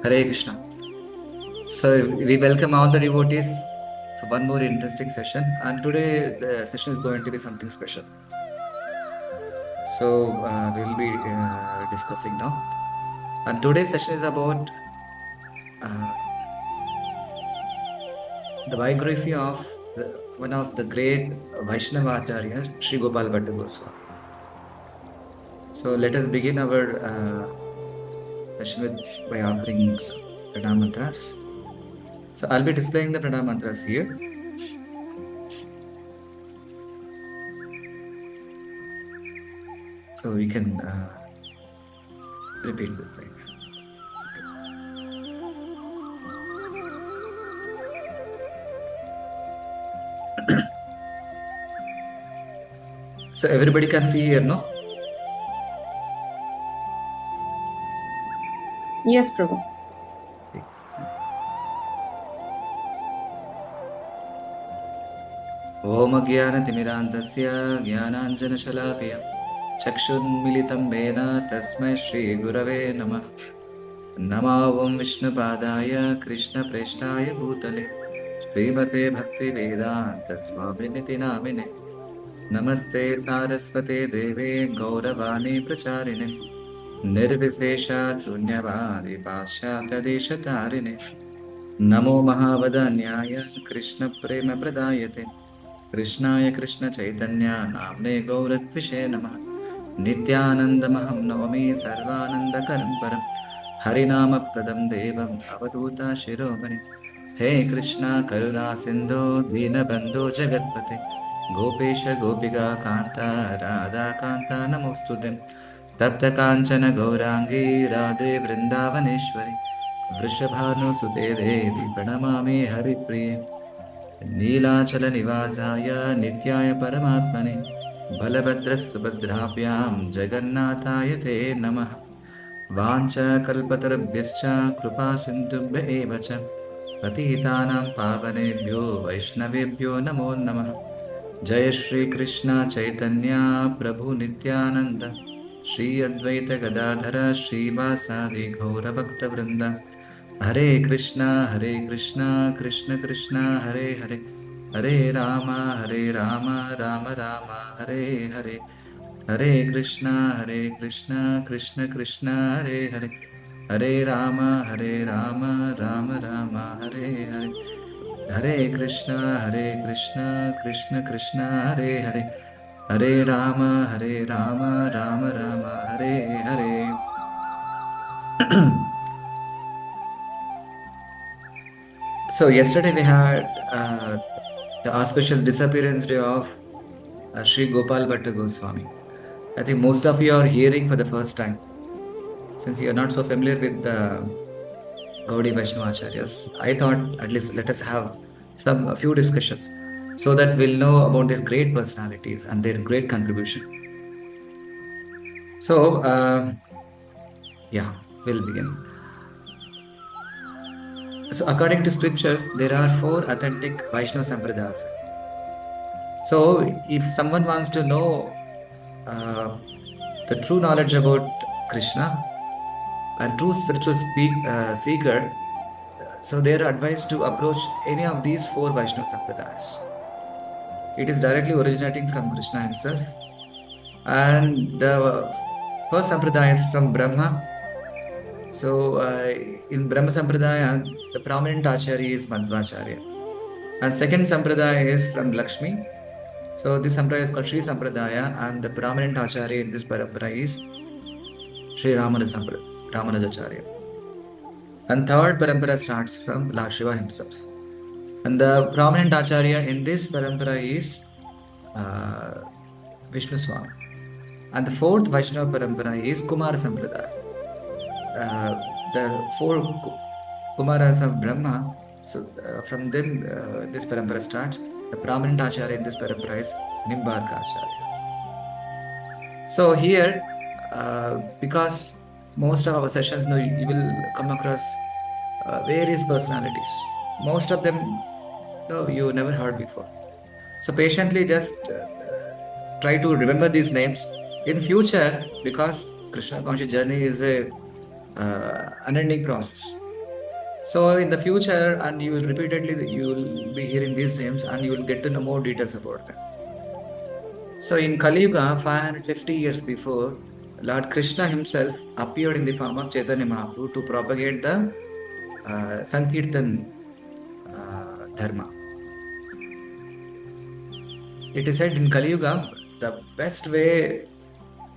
Hare Krishna. So we welcome all the devotees for one more interesting session. And today the session is going to be something special. So we'll be discussing now. And today's session is about uh, the biography of one of the great Vaishnava Acharyas, Sri Gopal Bhatta Goswami. So let us begin our session by offering pranam mantras. So I'll be displaying the pranam mantras here. So we can repeat with me. So everybody can see here, no? Yes, Prabhu. Om Jnana-timirandasya Jnananjana-shalakaya Chakshunmilitam Vena Tasmai Shri Gurave Namah Nama Om Vishnupadaya Krishna Preshtaya Bhutale Srimate Bhakti Vedanta Swamini Namine Namaste Saraswate Deve Gauravani Pracharine Nirvisesha Shunyavadi Paschatya Deshatarine Namo Mahavadanyaya Krishna Prema Pradayate Krishnaya Krishna Chaitanya Namne Gauratvishe Namah Nityanandamaham Navami Sarvanandakaram Param Harinama Pradam Devam Avaduta Shiromani He Krishna Karuna Sindhu Dinabandhu Jagatpate Gopesha Gopika Kanta Radha Kanta Namostudem Tapta Kanchana Gaurangi Radhe Vrindavaneshwari Vrishabhanu Sute Devi Pranamami Haripriye नीलाचलनिवासाय नित्याय परमात्मने बलभद्रसुभद्राभ्यां जगन्नाथाय ते नमः वाञ्छाकल्पतरुभ्यश्च कृपासिन्धुभ्य एव च पतितानां पावनेभ्यो वैष्णवेभ्यो नमो नमः जय श्रीकृष्ण चैतन्य प्रभु नित्यानन्द श्री अद्वैत गदाधर श्रीवासादि गौरभक्तवृन्द हरे Krishna Krishna Krishna Hare Hare Hare Ram Ram Ram Hare Hare Hare Krishna Krishna Krishna Hare Hare Hare Ram Ram Ram Hare Hare Hare Krishna Krishna Krishna Hare Hare Hare Ram Ram Ram Hare Hare So yesterday we had the auspicious disappearance day of Sri Gopal Bhatta Goswami. I think most of you are hearing for the first time, since you are not so familiar with the Gaudiya Vaishnava Acharyas. I thought at least let us have a few discussions so that we'll know about these great personalities and their great contribution. So, yeah, we'll begin. So, according to scriptures, there are 4 authentic Vaishnava Sampradayas. So, if someone wants to know the true knowledge about Krishna and true spiritual seeker, so they are advised to approach any of these 4 Vaishnava Sampradayas. It is directly originating from Krishna himself. And the first Sampradaya is from Brahma. So in Brahma Sampradaya, the prominent Acharya is Madhvacharya. And second Sampradaya is from Lakshmi. So this Sampradaya is called Sri Sampradaya, and the prominent Acharya in this Parampara is Sri Ramanujacharya. And third Parampara starts from Lord Shiva himself. And the prominent Acharya in this Parampara is Vishnu Swami. And the fourth Vaishnava Parampara is Kumara Sampradaya. The 4 Kumaras of Brahma, so from them this Parampara starts. The prominent Acharya in this Parampara is Nimbarka Acharya. So here, because most of our sessions, you will come across various personalities. Most of them you never heard before. So patiently just try to remember these names in future, because Krishna conscious journey is a unending process. So in the future, and you will repeatedly you will be hearing these names, and you will get to know more details about them. So in Kali Yuga, 550 years before, Lord Krishna himself appeared in the form of Chaitanya Mahaprabhu to propagate the Sankirtan dharma. It is said in Kali Yuga, the best way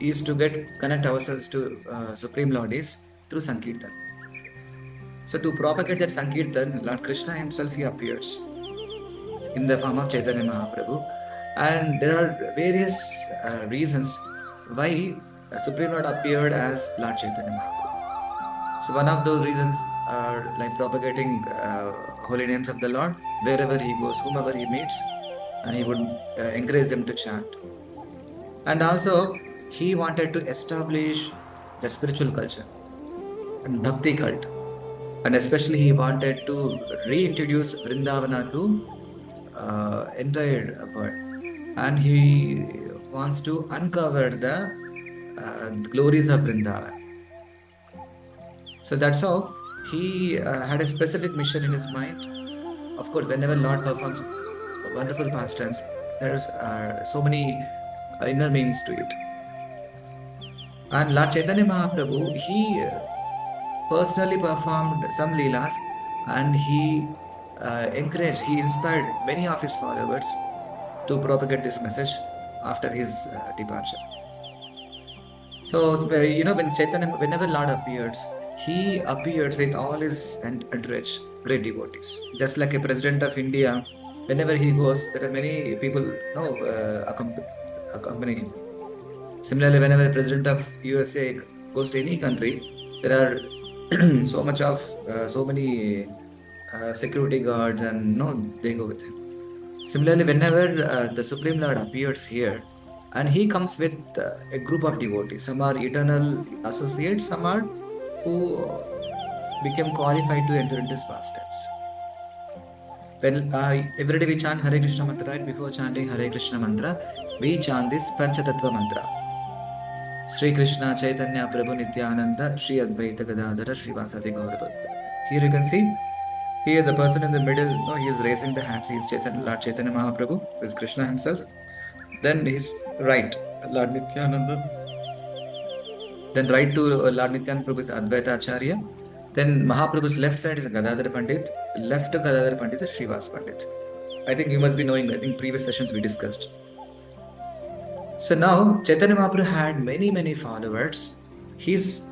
is to connect ourselves to Supreme Lord is through Sankirtan. So to propagate that Sankirtan, Lord Krishna himself he appears in the form of Chaitanya Mahaprabhu. And there are various reasons why Supreme Lord appeared as Lord Chaitanya Mahaprabhu. So one of those reasons are like propagating holy names of the Lord wherever he goes, whomever he meets, and he would encourage them to chant. And also, he wanted to establish the spiritual culture and bhakti cult. And especially, he wanted to reintroduce Vrindavana to entire world. And he wants to uncover the glories of Vrindavan. So that's how he had a specific mission in his mind. Of course, whenever Lord performs wonderful pastimes, there's so many inner meanings to it. And Lord Chaitanya Mahaprabhu, he personally performed some leelas, and he inspired many of his followers to propagate this message after his departure. So, when Chaitanya, whenever Lord appears, he appears with all his entourage, great devotees. Just like a president of India, whenever he goes, there are many people, accompany him. Similarly, whenever the president of USA goes to any country, there are so many security guards, and no, they go with him. Similarly, whenever the Supreme Lord appears here, and he comes with a group of devotees, some are eternal associates, some are who became qualified to enter into his pastimes. When every day we chant Hare Krishna mantra, right? Before chanting Hare Krishna mantra, we chant this Panchatattva mantra. Sri Krishna Chaitanya Prabhu Nityananda Sri Advaita Gadadhara Sri Vasadi Gaurabhadra. Here you can see, here the person in the middle, no, he is raising the hands. He is Lord Chaitanya Mahaprabhu, who is Krishna himself. Then his right, Lord Nityananda. Then right to Lord Nityananda Prabhu is Advaita Acharya. Then Mahaprabhu's left side is Gadadhara Pandit. Left to Gadadhara Pandit is Srivas Pandit. I think you must be knowing, I think previous sessions we discussed. So now Chaitanya Mahaprabhu had many followers. His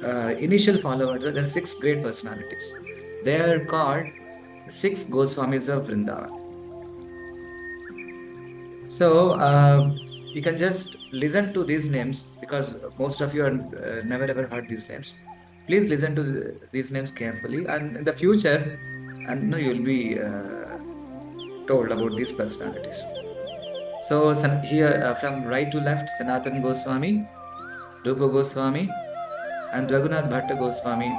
initial followers, there are six great personalities. They are called six Goswamis of Vrindavan. So you can just listen to these names because most of you are never ever heard these names. Please listen to these names carefully, and in the future, and you'll be told about these personalities. So here from right to left, Sanatan Goswami, Rupa Goswami, and Raghunath Bhatta Goswami,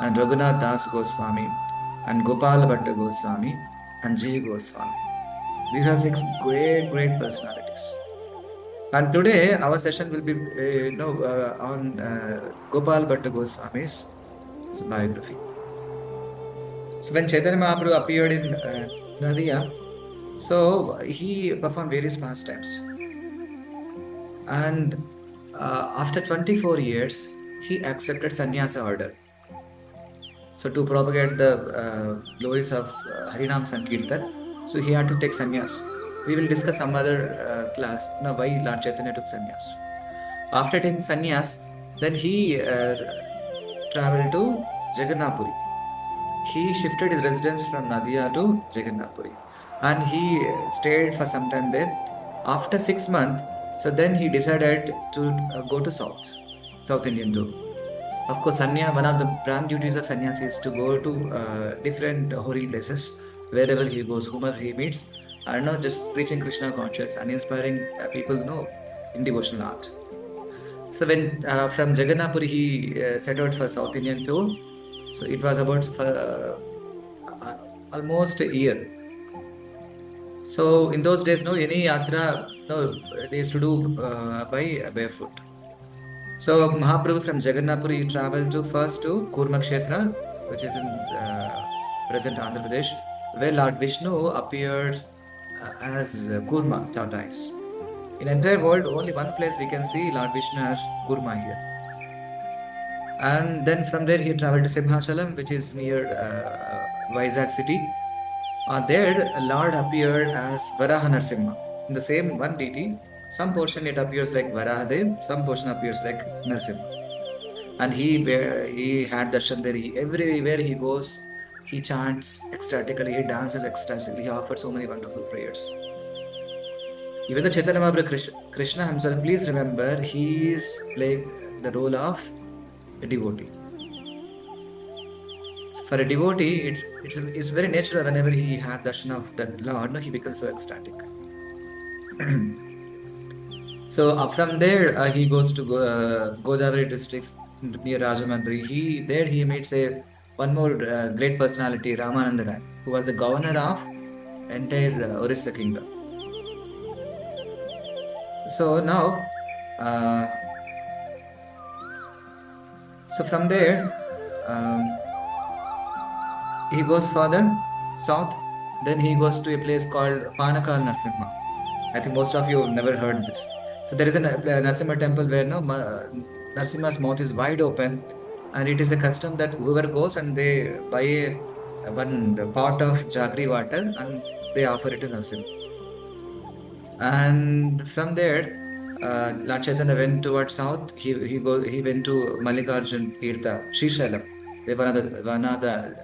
and Raghunath Das Goswami, and Gopal Bhatta Goswami, and J Goswami. These are six great personalities. And today our session will be on Gopal Bhatta Goswami's biography. So when Chaitanya Mahaprabhu appeared in Nadia, so he performed various pastimes. And after 24 years, he accepted sannyasa order. So to propagate the glories of Harinam Sankirtan, so he had to take sannyas. We will discuss some other class why Lord Chaitanya took sannyas. After taking sannyas, then he traveled to Jagannath Puri. He shifted his residence from Nadia to Jagannath Puri, and he stayed for some time there. After 6 months, so then he decided to go to South Indian tour. Of course, one of the prime duties of sannyasi is to go to different holy places, wherever he goes, whomever he meets, and not just preaching Krishna conscious and inspiring people in devotional art. So when from Jagannath Puri he set out for South Indian tour, so it was about almost a year. So in those days, any yatra, they used to do by barefoot. So Mahaprabhu from Jagannath Puri traveled first to Kurmakshetra, which is in present Andhra Pradesh, where Lord Vishnu appeared as Kurma tortoise. In entire world, only one place we can see Lord Vishnu as Kurma here. And then from there he traveled to Simhachalam, which is near Vizag city. There, Lord appeared as Varaha Narsimha. In the same one deity, some portion it appears like Varahadev, some portion appears like Narsimha. And he had darshan there. Everywhere he goes, he chants ecstatically, he dances ecstatically, he offers so many wonderful prayers. Even the Chaitanya Mahaprabhu Krishna himself, please remember, he is playing the role of a devotee. So for a devotee, it's very natural whenever he had darshan of that Lord, no, he becomes so ecstatic. So from there, he goes to Godavari districts near Rajahmundry. He meets a one more great personality, Ramananda Rai, who was the governor of entire Orissa kingdom. So now, so from there, he goes further south. Then he goes to a place called Panakal Narsimha. I think most of you have never heard this. So there is a Narsimha temple where Narsimha's mouth is wide open, and it is a custom that whoever goes and they buy one pot of jaggery water and they offer it to Narsimha. And from there, Lord Chaitanya went towards south. He went to Mallikarjun Tirtha, Srisailam, one of the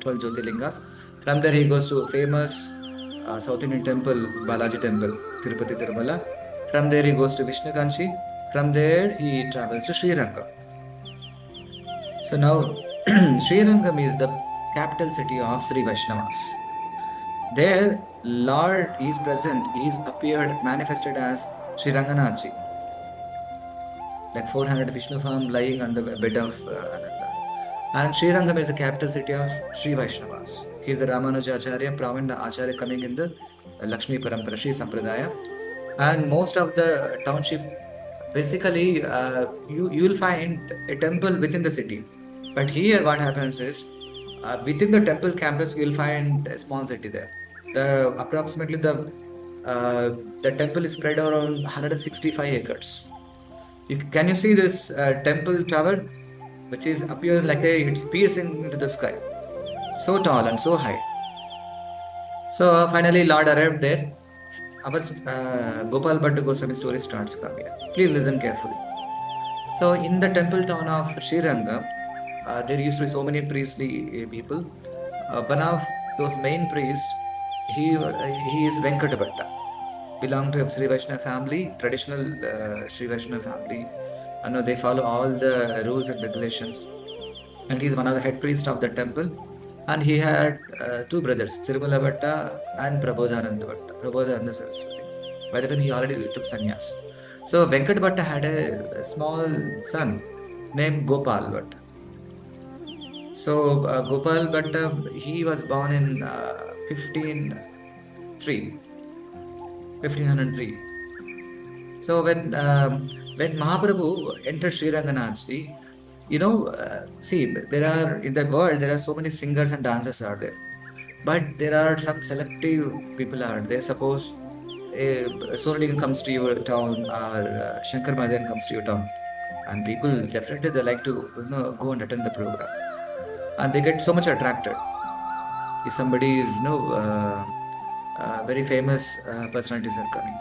12 Jyotirlingas. From there, he goes to famous South Indian temple, Balaji temple, Tirupati Tirumala. From there, he goes to Vishnu Kanchi. From there, he travels to Sri Rangam. So now, Sri Rangam is the capital city of Sri Vaishnavas. There, Lord is present. He is appeared, manifested as Sri Ranganathji, like 400 Vishnu form lying on the bed of Ananda. And Sri Rangam is the capital city of Sri Vaishnavas. He is the Ramanuja Acharya, Pravanda Acharya coming in the Lakshmi Parampara, Sri Sampradaya. And most of the township, basically, you will find a temple within the city. But here, what happens is, within the temple campus, you will find a small city there. Approximately the temple is spread around 165 acres. Can you see this temple tower, which is appear like it's piercing into the sky, so tall and so high. So finally, Lord arrived there. Our Gopal Bhatta Goswami story starts from here. Please listen carefully. So in the temple town of Srirangam, there used to be so many priestly people. One of those main priests, he is Venkata Bhatta, belong to a Sri Vaishnava family, traditional Sri Vaishnava family. I know they follow all the rules and regulations. And he's one of the head priests of the temple. And he had two brothers, Tirumala Bhatta and Prabodhananda Bhatta, Prabodhananda Saraswati. By the time he already took sannyas. So Venkat Bhatta had a small son named Gopal Bhatta. So Gopal Bhatta, he was born in 1503. So when Mahaprabhu entered Sri Ranganathji, see, in the world, there are so many singers and dancers are there. But there are some selective people are there. Suppose Sonali comes to your town or Shankar Mahadevan comes to your town. And people definitely they like to go and attend the program. And they get so much attracted. If somebody is very famous personalities are coming.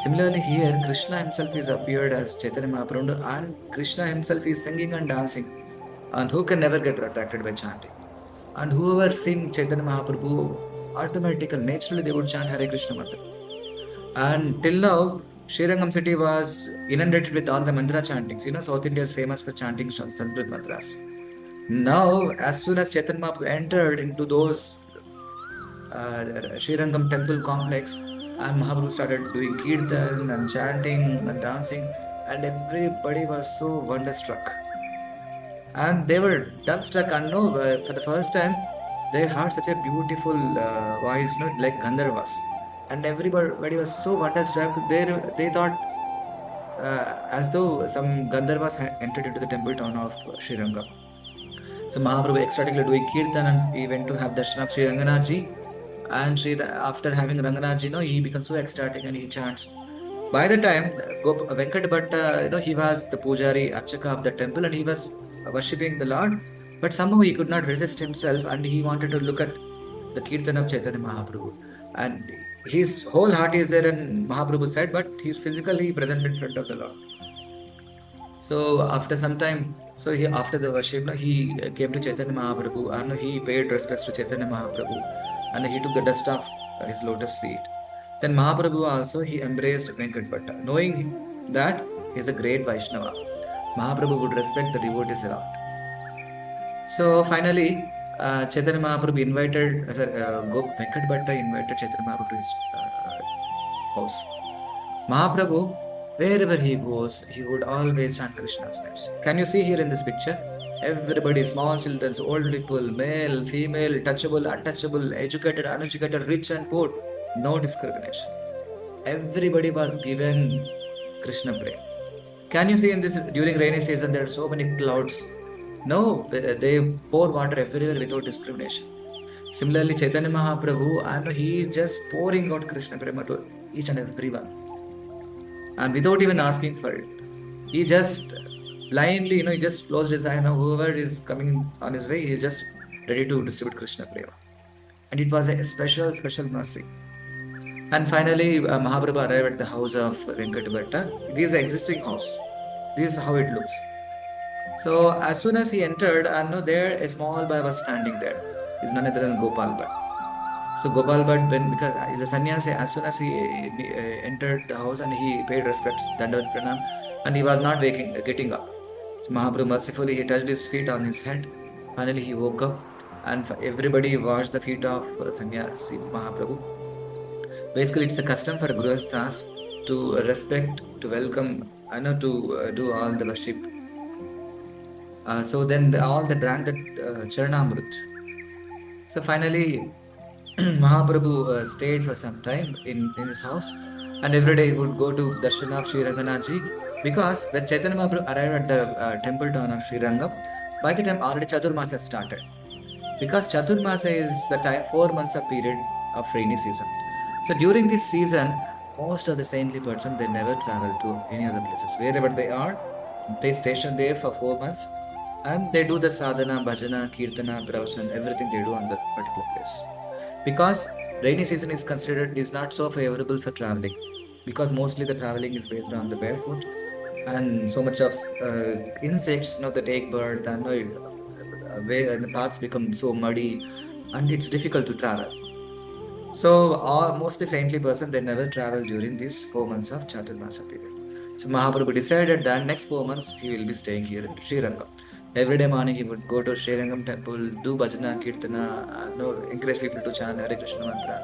Similarly, here Krishna himself is appeared as Chaitanya Mahaprabhu, and Krishna himself is singing and dancing. And who can never get attracted by chanting? And whoever sing Chaitanya Mahaprabhu, automatically, naturally, they would chant Hare Krishna mantra. And till now, Srirangam city was inundated with all the mantra chantings. South India is famous for chanting Sanskrit mantras. Now, as soon as Chaitanya Mahaprabhu entered into those Srirangam temple complex, and Mahaprabhu started doing kirtan and chanting and dancing, and everybody was so wonderstruck. And they were dumbstruck, and for the first time, they heard such a beautiful voice, like Gandharvas. And everybody was so wonderstruck, they thought as though some Gandharvas had entered into the temple town of Srirangam. So Mahaprabhu ecstatically doing kirtan, and he went to have darshan of Sri Ranganathji. And after having Ranganathji, he becomes so ecstatic and he chants. By the time Venkat Bhatta, he was the pujari, archaka of the temple, and he was worshipping the Lord. But somehow he could not resist himself, and he wanted to look at the kirtan of Chaitanya Mahaprabhu. And his whole heart is there in Mahaprabhu's side, but he's physically present in front of the Lord. So after some time, so he after the worship, he came to Chaitanya Mahaprabhu, and he paid respects to Chaitanya Mahaprabhu, and he took the dust off his lotus feet. Then Mahaprabhu also he embraced Venkat Bhatta, knowing that he is a great Vaishnava. Mahaprabhu would respect the devotees a lot. So finally, Chaitanya Mahaprabhu invited, Venkat Bhatta invited Chaitanya Mahaprabhu to his house. Mahaprabhu, wherever he goes, he would always chant Krishna's names. Can you see here in this picture? Everybody, small children, old people, male, female, touchable, untouchable, educated, uneducated, rich and poor, no discrimination. Everybody was given Krishna Prem. Can you see in this during rainy season there are so many clouds? No, they pour water everywhere without discrimination. Similarly, Chaitanya Mahaprabhu, and he is just pouring out Krishna Prema to each and everyone, and without even asking for it. He just blindly, he just closed his eye, and whoever is coming on his way, he is just ready to distribute Krishna Prema. And it was a special, special mercy. And finally, Mahaprabhu arrived at the house of Venkat Bhatta. This is the existing house. This is how it looks. So as soon as he entered, I know there a small boy was standing there. He's none other than Gopal Bhatt. So Gopal Bhatt, because he's a sannyasi, as soon as he entered the house and he paid respects, Dandavat Pranam, and he was not getting up. So Mahaprabhu mercifully he touched his feet on his head. Finally he woke up, and everybody washed the feet of sannyasi Mahaprabhu. Basically, it's a custom for Grihasthas to respect, to welcome, to do all the worship. So then all the drank the Charanamrit. So finally, Mahaprabhu stayed for some time in his house, and every day he would go to darshan of Sri Ranganathji, because when Chaitanya Mahaprabhu arrived at the temple town of Sri Rangam, by the time already Chaturmasa started. Because Chaturmasa is the time 4 months of period of rainy season. So during this season, most of the saintly persons they never travel to any other places. Wherever they are, they station there for 4 months, and they do the sadhana, bhajana, kirtana, pravachan, everything they do on that particular place. Because rainy season is considered is not so favorable for traveling, because mostly the traveling is based on the barefoot, and so much of insects, that take birth, and where the paths become so muddy, and it's difficult to travel. So all mostly saintly person they never travel during these 4 months of Chaturmasa period. So Mahaprabhu decided that next 4 months he will be staying here in Sri Rangam. Every day morning he would go to Sri Rangam temple, do bhajana, kirtana, encourage people to chant Hare Krishna mantra,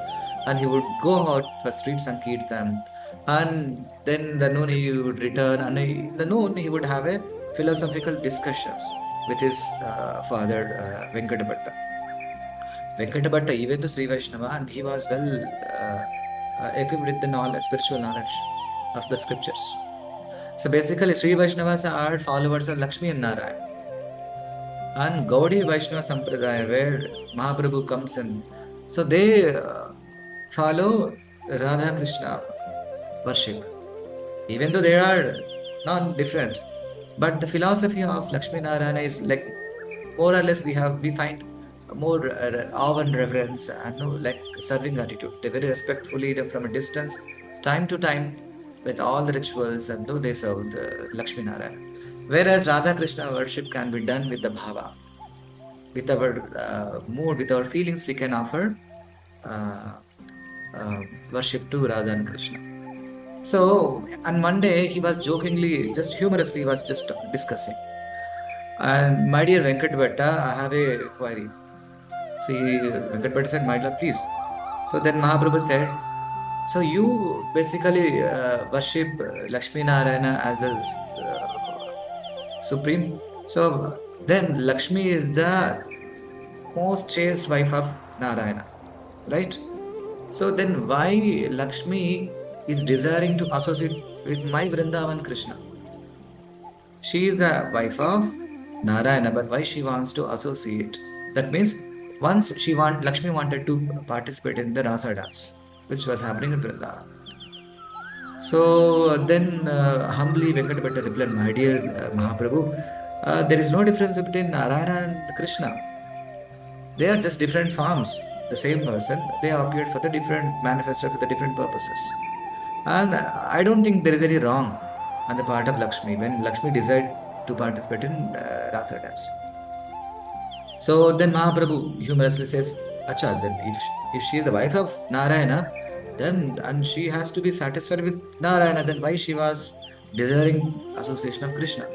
and he would go out for streets and kirtan. And then the noon he would return, and in the noon he would have a philosophical discussions with his father Venkata Bhatta. Venkata Bhatta, even the Sri Vaishnava, and he was well equipped with the knowledge, spiritual knowledge of the scriptures. So basically, Sri Vaishnavas are followers of Lakshmi and Narayana. And Gaudiya Vaishnava Sampradaya, where Mahaprabhu comes in, so they follow Radha Krishna worship. Even though they are not different, but the philosophy of Lakshmi Narayana is like more or less we find more awe and reverence and like serving attitude. They very respectfully from a distance, time to time, with all the rituals, and they serve the Lakshmi Narayana. Whereas Radha Krishna worship can be done with the bhava, with our mood, with our feelings, we can offer uh, worship to Radha and Krishna. So, and one day he was jokingly, just humorously, he was just discussing. And my dear Venkat Bhatta, I have a query. So Venkat Bhatta said, my lord, please. So then Mahaprabhu said, so you basically worship Lakshmi Narayana as the supreme. So then Lakshmi is the most chaste wife of Narayana, right? So then why Lakshmi is desiring to associate with my Vrindavan Krishna? She is the wife of Narayana, but why she wants to associate. That means once Lakshmi wanted to participate in the Rasa dance, which was happening in Vrindavan. So then humbly Venkatapetta replied, my dear Mahaprabhu, there is no difference between Narayana and Krishna. They are just different forms. The same person, they have appeared for the different manifested for the different purposes. And I don't think there is any wrong on the part of Lakshmi when Lakshmi decided to participate in Rasa dance. So then Mahaprabhu humorously says, Acha, then if she is the wife of Narayana, then and she has to be satisfied with Narayana, then why she was desiring association of Krishna?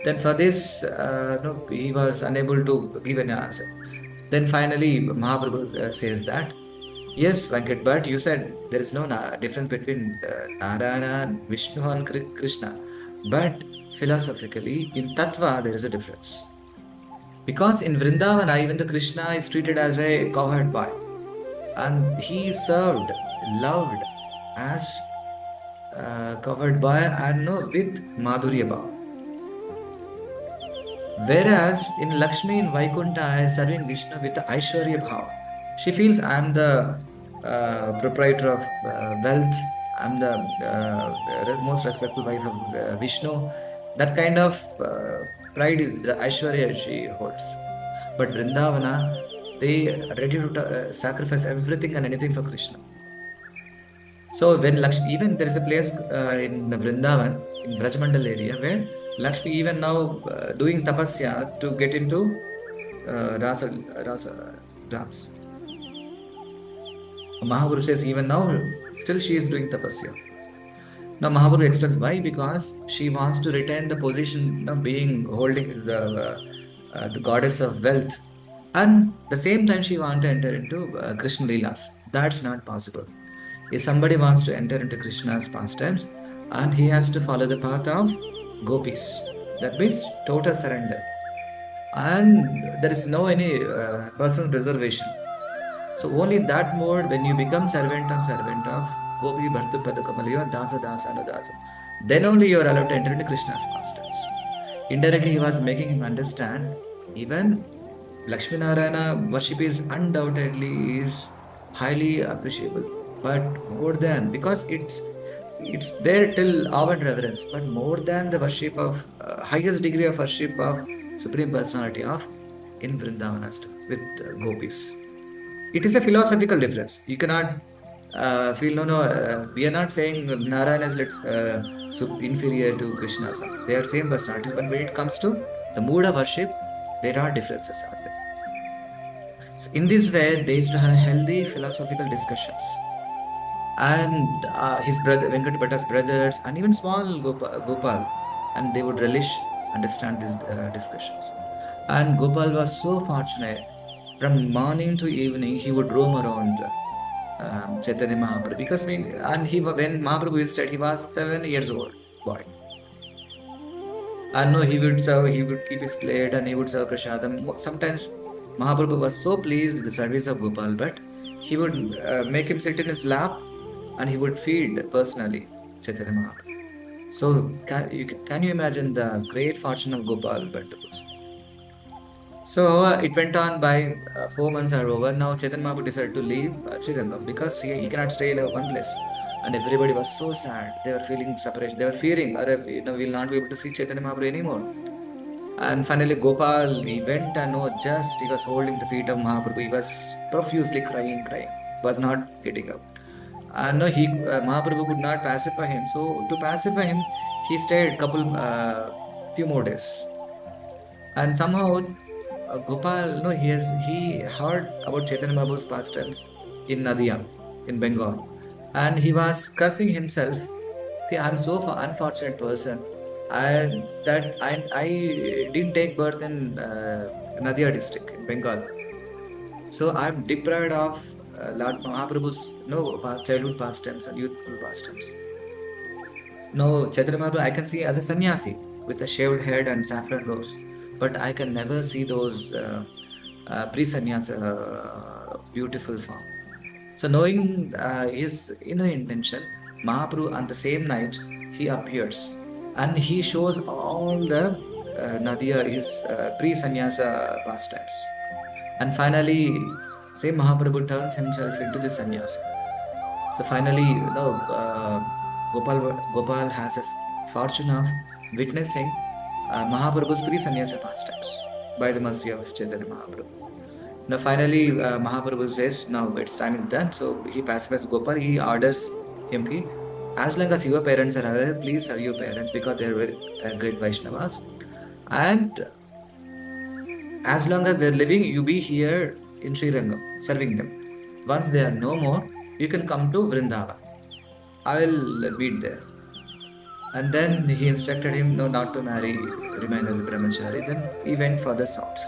Then for this, no, he was unable to give an answer. Then finally, Mahaprabhu says that, yes, Venkat, but you said there is no difference between Narayana, and Vishnu, and Krishna. But philosophically, in Tattva, there is a difference. Because in Vrindavana, even the Krishna is treated as a cowherd boy. And he is served, loved as a cowherd boy and no, with Madhurya Bhav. Whereas in Lakshmi in Vaikunta is serving Vishnu with the Aishwarya Bhav. She feels I am the proprietor of wealth, I'm the most respectful wife of Vishnu. That kind of pride is the Aishwarya she holds. But Vrindavana, they are ready to sacrifice everything and anything for Krishna. So when Lakshmi, even there is a place in Vrindavan, in Vrajmandal area, where Lakshmi even now doing tapasya to get into rasa dance. Mahaprabhu says even now, still she is doing tapasya. Now Mahaprabhu explains why, because she wants to retain the position of being holding the goddess of wealth, and the same time she wants to enter into Krishna Leelas. That's not possible. If somebody wants to enter into Krishna's pastimes, and he has to follow the path of gopis, that means total surrender, and there is no any personal reservation. So only in that mode, when you become servant of Gopi Bhartu Padakamalaya Dasa Dasa Anudasa, then only you are allowed to enter into Krishna's pastimes. Indirectly, he was making him understand even Lakshmi Narayana worship is undoubtedly is highly appreciable, but more than because it's there till awe and reverence, but more than the worship of highest degree of worship of Supreme Personality of in Vrindavanasta with gopis. It is a philosophical difference. You cannot feel we are not saying Narayana is inferior to Krishna or something. They are same personalities, but when it comes to the mood of worship, there are differences out there. So in this way, they used to have healthy philosophical discussions. And his brother, Venkat Bhatta's brothers, and even small Gopal, and they would relish, understand these discussions. And Gopal was so fortunate. From morning to evening, he would roam around Chaitanya Mahaprabhu because and when Mahaprabhu visited, he was 7 years old boy. And no, he would keep his plate and he would serve prasadam. Sometimes Mahaprabhu was so pleased with the service of Gopal, but he would make him sit in his lap and he would feed personally Chaitanya Mahaprabhu. So can you imagine the great fortune of Gopal Bhatta? So it went on by 4 months are over. Now Chaitanya Mahaprabhu decided to leave Srirangam because he cannot stay in one place. And everybody was so sad. They were feeling separation. They were fearing, we'll not be able to see Chaitanya Mahaprabhu anymore. And finally Gopal, he went and he was holding the feet of Mahaprabhu. He was profusely crying. Was not getting up. And no, Mahaprabhu could not pacify him. So to pacify him, he stayed few more days. And somehow Gopal, no, he heard about Chaitanya Mahaprabhu's pastimes in Nadia, in Bengal, and he was cursing himself. See, I'm so unfortunate person. I didn't take birth in Nadia district in Bengal, so I'm deprived of Lord Mahaprabhu's childhood pastimes and youthful pastimes. No, Chaitanya Mahaprabhu I can see as a sannyasi with a shaved head and saffron robes, but I can never see those pre-sannyas beautiful form. So knowing his inner intention, Mahaprabhu on the same night he appears and he shows all the Nadia his pre-sannyasa pastimes. And finally, same Mahaprabhu turns himself into the sannyasa. So finally, Gopal has a fortune of witnessing Mahaprabhu's pre-sannyasa pastimes by the mercy of Chaitanya Mahaprabhu. Now finally, Mahaprabhu says, now its time is done. So he pacifies Gopal. He orders him, ki, as long as your parents are alive, please serve your parents because they are very great Vaishnavas. And as long as they're living, you be here in Sri Rangam, serving them. Once they are no more, you can come to Vrindavan. I will meet there. And then he instructed him no, not to marry, remain as a brahmachari. Then he went further south.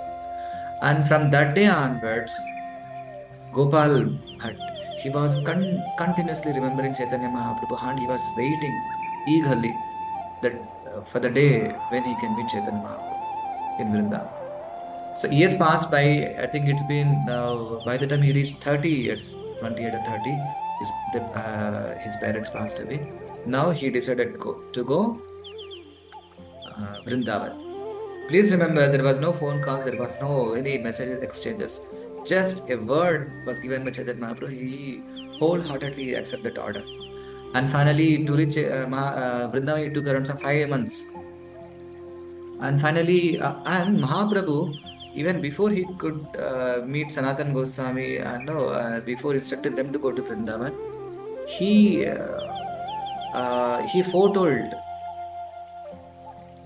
And from that day onwards, Gopal Bhatt, he was continuously remembering Chaitanya Mahaprabhu and he was waiting eagerly that for the day when he can meet Chaitanya Mahaprabhu in Vrindavan. So years passed by. I think it's been by the time he reached 30 years, 28 or 30, his parents passed away. Now he decided to go Vrindavan. Please remember, there was no phone calls, there was no any message exchanges. Just a word was given by Chaitanya Mahaprabhu. He wholeheartedly accepted that order. And finally, to reach Vrindavan, it took around some 5 months. And finally, and Mahaprabhu, even before he could meet Sanatan Goswami, no, before instructed them to go to Vrindavan, he he foretold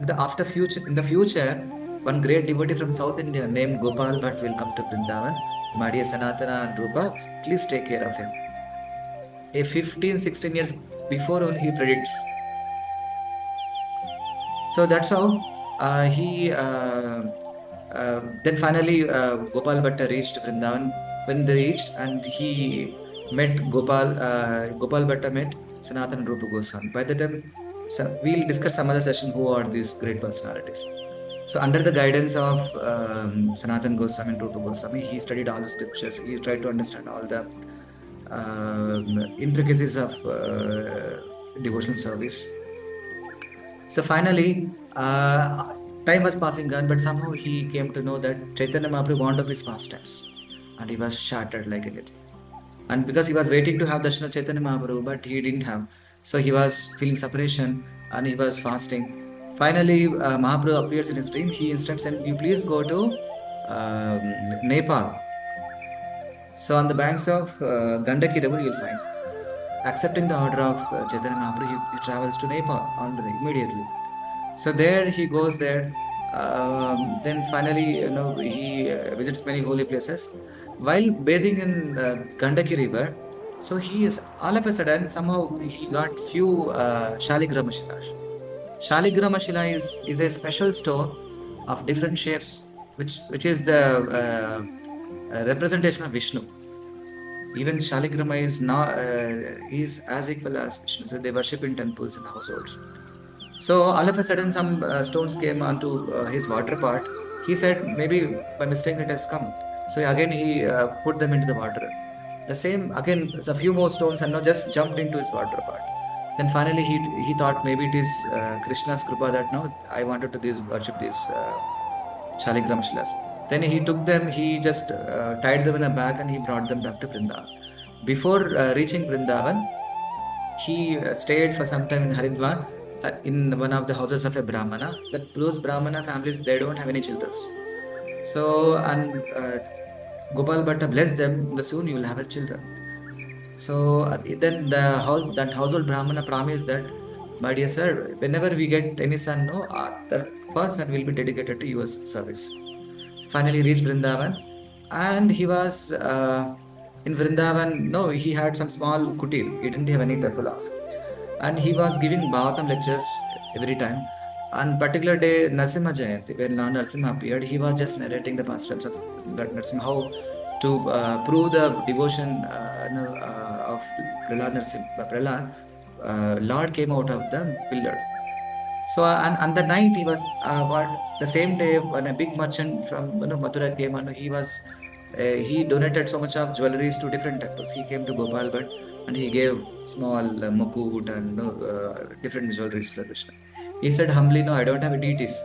in the future, one great devotee from South India named Gopal Bhatt will come to Vrindavan. My dear Sanatana and Rupa, please take care of him. A 15, 16 years before only he predicts. So that's how he then finally Gopal Bhatta reached Vrindavan. When they reached and he met Gopal Bhatta met Sanatan Rupa Goswami. By the time, so we'll discuss some other session who are these great personalities. So under the guidance of Sanatan Goswami and Rupa Goswami, he studied all the scriptures. He tried to understand all the intricacies of devotional service. So finally, time was passing on, but somehow he came to know that Chaitanya Mahaprabhu wanted of his pastimes, and he was shattered like anything. And because he was waiting to have darshan of Chaitanya Mahaprabhu, but he didn't have, so he was feeling separation and he was fasting. Finally, Mahaprabhu appears in his dream. He instructs him, "You please go to Nepal." So on the banks of Gandaki River, you'll find. Accepting the order of Chaitanya Mahaprabhu, he travels to Nepal on the way immediately. So there he goes there. Then finally, he visits many holy places. While bathing in Gandaki River, so he is all of a sudden somehow he got few Shaligrama Shilas. Shaligrama Shila is a special stone of different shapes, which is the representation of Vishnu. Even Shaligrama is not is as equal as Vishnu. So they worship in temples and households. So all of a sudden, some stones came onto his water pot. He said, maybe by mistake it has come. So again, he put them into the water. The same again, a few more stones and now just jumped into his water pot. Then finally, he thought maybe it is Krishna's kripa that no, I wanted to worship these Shaligram Shilas. Then he took them, he just tied them in a bag and he brought them back to Vrindavan. Before reaching Vrindavan, he stayed for some time in Haridwar in one of the houses of a Brahmana. That those Brahmana families, they don't have any children. So, and Gopal Bhatta blessed them, the soon you will have a children. So then that household Brahmana promised that, my dear sir, whenever we get any son, no, the first son will be dedicated to your service. So finally reached Vrindavan, and he was in Vrindavan. No, he had some small kutir. He didn't have any temple, and he was giving Bhagavatam lectures every time. On particular day, Narsimha Jayanti, when Lord Narsimha appeared, he was just narrating the pastimes of Lord Narsimha, how to prove the devotion of Prahlad Narsimha. Prahlad, Lord came out of the pillar. So on the night he was what the same day when a big merchant from Mathura came and he donated so much of jewelries to different temples. He came to Gopal Bhatt and he gave small mukut and different jewelries for Krishna. He said humbly, no, I don't have deities.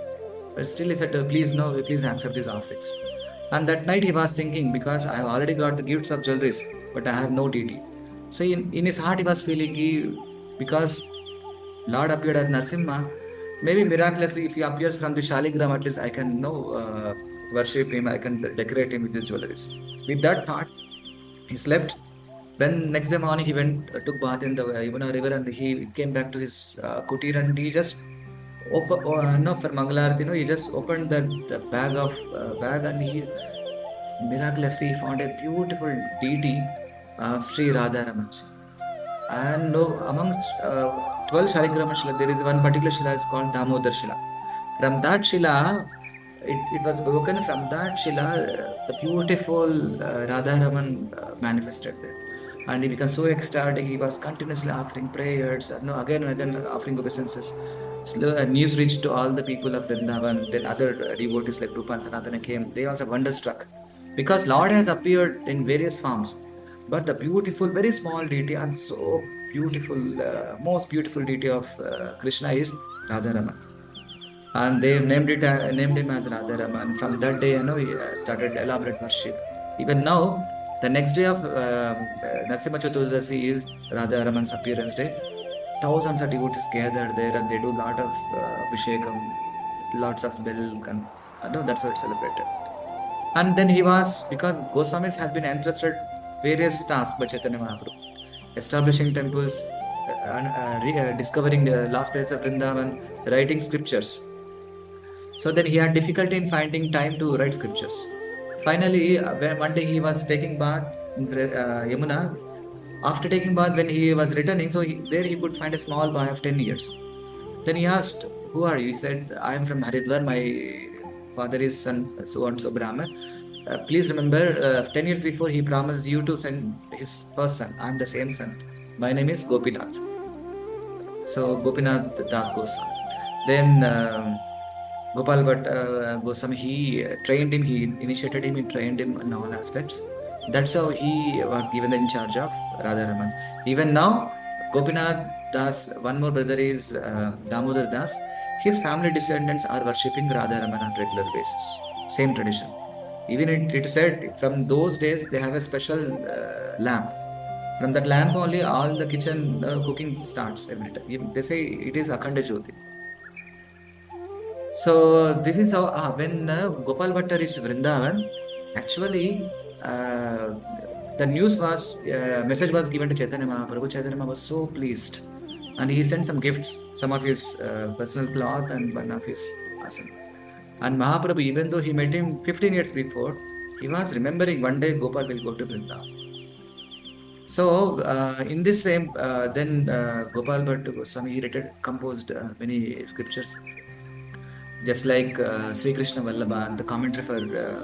But still he said, please no, please accept these offerings. And that night he was thinking, because I have already got the gifts of jewelries, but I have no deity. So in his heart he was feeling, because Lord appeared as Narsimha, maybe miraculously if he appears from the Shaligram, at least I can worship him, I can decorate him with these jewelries. With that thought, he slept. Then next day morning, he went took bath in the Yamuna river, and he came back to his kutir, and he just open no for Mangalarati, he just opened that bag, and he miraculously found a beautiful deity of Sri Radharaman. And no, amongst 12 Shaligrama Shila, there is one particular Shila is called Damodar Shila. From that Shila, it was broken. From that Shila, the beautiful Radharaman manifested there. And he became so ecstatic. He was continuously offering prayers, no, again and again offering obeisances. Slow, news reached to all the people of Vrindavan. Then other devotees like Rupa and Sanatana came. They also wonderstruck because Lord has appeared in various forms. But the beautiful, very small deity and so beautiful, most beautiful deity of Krishna is Radharaman. And they named him as Radharaman. From that day, he started elaborate worship. Even now, the next day of Narasimha Chaturdasi is Radharaman's appearance day. Thousands of devotees gather there and they do lot of abhishekam, lots of milk, and that's how it's celebrated. And then he was, because Goswamis has been entrusted various tasks by Chaitanya Mahaprabhu, establishing temples, discovering the last place of Vrindavan, writing scriptures. So then he had difficulty in finding time to write scriptures. Finally, when one day he was taking bath in Yamuna. After taking bath, when he was returning, so there he could find a small boy of 10 years. Then he asked, "Who are you?" He said, "I am from Haridwar. My father is son, so and so Brahman. Please remember, 10 years before he promised you to send his first son. I am the same son. My name is Gopinath." So Gopinath Das Goswami. Then Gopal Goswami, he trained him, he initiated him, he trained him in all aspects. That's how he was given in charge of Radharaman. Even now, Gopinath Das, one more brother is Damodar Das. His family descendants are worshipping Radharaman on regular basis. Same tradition. Even it said from those days they have a special lamp. From that lamp only all the kitchen cooking starts every time. They say it is Akhanda Jyoti. So this is how when Gopal Bhatta reached Vrindavan, actually the news was message was given to Chaitanya Mahaprabhu. Chaitanya Mahaprabhu was so pleased, and he sent some gifts, some of his personal cloth and one of his asana. And Mahaprabhu, even though he met him 15 years before, he was remembering one day Gopal will go to Vrindavan. So in this way, then Gopal Bhatta Goswami composed many scriptures, just like Sri Krishna Vallabha, the commentary for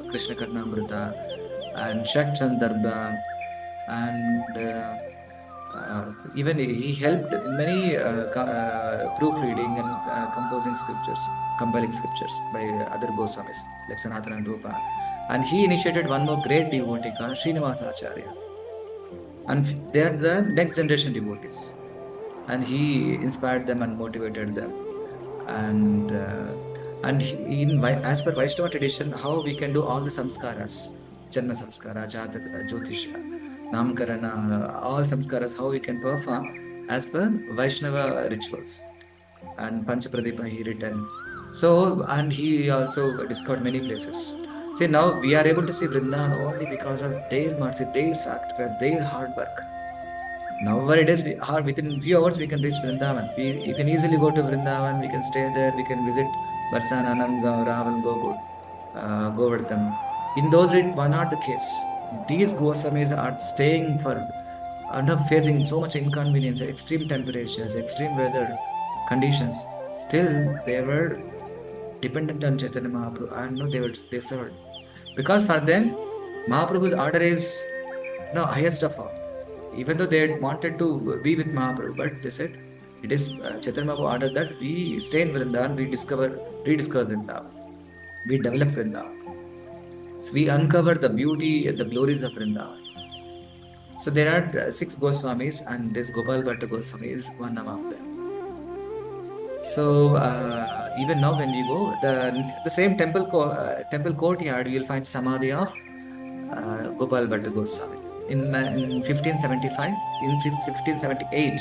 Krishna Karnamrita, and Shat Sandarbha, and even he helped in many proofreading and composing scriptures, compiling scriptures by other Goswamis like Sanatana and Rupa. And he initiated one more great devotee called Srinivasa Acharya. And they are the next generation devotees. And he inspired them and motivated them. And as per Vaishnava tradition, how we can do all the samskaras, Janma samskara, Jataka, Jyotisha, Namkarana, all samskaras, how we can perform as per Vaishnava rituals. And Panchapradipa he written. So, and he also discovered many places. See, now we are able to see Vrindavan only because of their mercy, their sacrifice, their hard work. Nowadays, within few hours we can reach Vrindavan. We can easily go to Vrindavan. We can stay there. We can visit Barsana, Anandgaon, Raval, Govardhan. In those days, were not the case. These Goswamis are staying for under facing so much inconvenience, extreme temperatures, extreme weather conditions. Still, they were dependent on Chaitanya Mahaprabhu, and no, they served because for them, Mahaprabhu's order is highest of all. Even though they had wanted to be with Mahaprabhu, but they said it is Chaitanya Mahaprabhu order that we stay in Vrindavan, rediscover Vrindavan, we develop Vrindavan. So we uncover the beauty, the glories of Vrindavan. So there are 6 Goswamis, and this Gopal Bhatta Goswami is one among them. So even now when we go, the same temple courtyard, you'll find Samadhi of Gopal Bhatta Goswami in 1575, in 1578,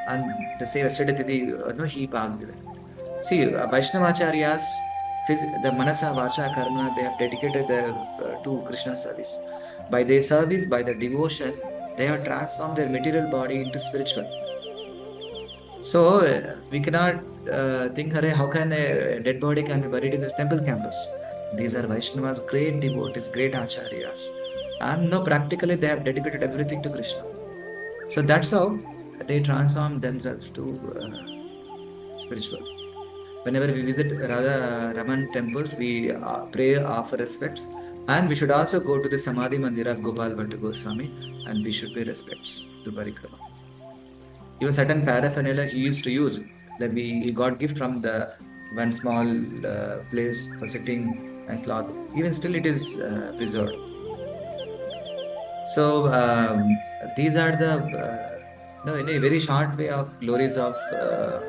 and the same yesterday Tithi, no, he passed away. See, Vaishnavacharyas, the Manasa, Vacha, Karma, they have dedicated their to Krishna service. By their service, by their devotion, they have transformed their material body into spiritual. So we cannot think, "Arey, how can a dead body can be buried in the temple campus?" These are Vaishnavas, great devotees, great acharyas, and no, practically they have dedicated everything to Krishna. So that's how they transform themselves to spiritual. Whenever we visit Radha Raman temples, we pray, offer respects, and we should also go to the Samadhi Mandir of Gopal Bhatta Goswami, and we should pay respects to Parikrama. Even certain paraphernalia he used to use, like he got gift from the one small place for sitting and cloth. Even still, it is preserved. So these are the no, in a very short way of glories of uh,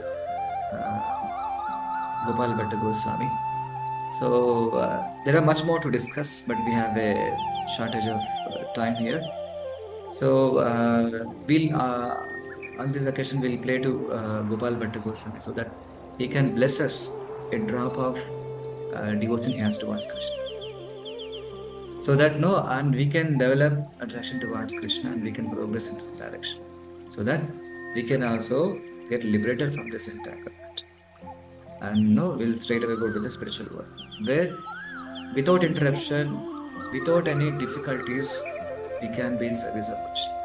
Gopal Bhatta Goswami. So there are much more to discuss, but we have a shortage of time here. So we'll on this occasion we'll play to Gopal Bhatta Goswami so that he can bless us a drop of devotion he has towards Krishna. So that no, and we can develop attraction towards Krishna and we can progress in that direction. So that we can also get liberated from this entire current. And no, we'll straight away go to the spiritual world, where without interruption, without any difficulties, we can be in service of Krishna.